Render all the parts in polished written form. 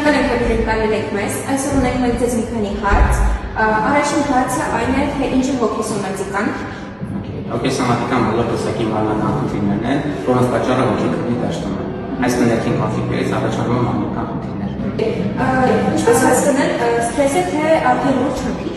Շնորհակալ եմ, որ ընկալել եք մեզ։ Այսօր ունենք մենք ձեզ մի քանի հարց։ Առաջին հարցը այն է, թե ինչ է հոգեսոմատիկան։ Հոգեսոմատիկան բոլոր տեսակի մարմնական խնդիրներն են, որոնց պատճառը հոգի քնի դաշտում է։ Այս ներքին կոնֆլիկտներից առաջանում են մարմնական խնդիրներ։ Ինչպես հասկանալ, սթրեսը թե արդեն լուրջ խնդիր։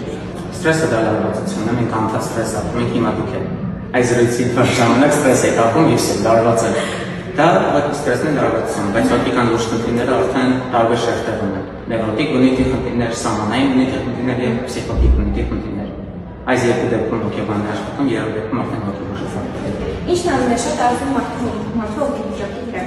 Սթրեսը դա լարվածություն է, մենք անդադ սթրես ապրում ենք, հիմա դուք եք այս զրույցի ժամանակ սթրես եք ապրում, ես եմ լարված եմ։ Դա սթրեսն է լարվածություն, բայց հոգեկան լուրջ խնդիրները արդեն տարբեր շերտեր ունեն։ Նևրոտիկ բնույթի խնդիրներ, սահմանային բնույթի խնդիրներ եւ պսիխոտիկ բնույթի խնդիրներ։ Այս երկու դեպքում հոգեբանն է աշխատում, երրորդ դեպքում արդեն հոգեբանը շփոթվում է։ Ինչն ամենաշատ ազդում մարդու հոգեվիճակի վրա։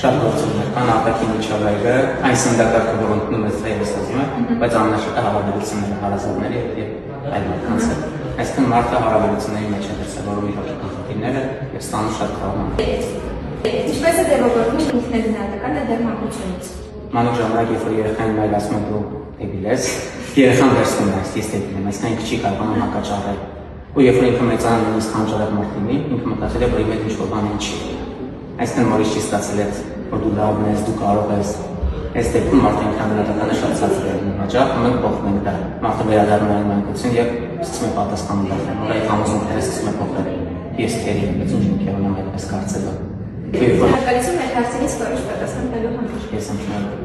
Շատ գործոններ կան արտաքին միջավայրը, այն սննդակարգը, որ ընկնում է սթրեսի ասում է, բայց ամենաշատը հարաբերությունները հարազատների եւ այլ մարդկանց հետ։ Այսինքն մարդը հարաբերությունների մեջ է դրսևորում իր հոգեկան խնդիրները եւ ստանում շատ տრავմաներ։ Ինչպես է ձևավորվում ինքնագնահատականը դեռ մանկությունից։ Մանուկ ժամանակ, երբ որ երեխային այլ ասում է դու դեբիլ ես, երեխան վերցնում է ես դեբիլ եմ, այսինքն ինքը չի կարողանում հակաճառել։ Ու երբ որ ինքը մեծանում է նույնիսկ խանջարեղ մարդ լինի, ինքը մտածել է, որ իր հետ ինչ-որ բան չի։ Այսինքն մորից չի ստացել այդ, որ դու լավն ես, դու կարող ես։ Այս դեպքում մարդը ինքնագնահատականը շատ ցածր է լինում, հաճախ մենք փոխում ենք դա։ Մարդը վերադառնում է մանկություն եւ սկսում է պատասխանել դարձնել, որ այդ համոզմունքները սկսում է փոխել։ Ես քերի եմ, բայց ինչ ինքն եմ այդպես կարծել։ Հակալություն այդ հարցերից որոշ պատասխան տալու համար։ Ես եմ շնորհակալ։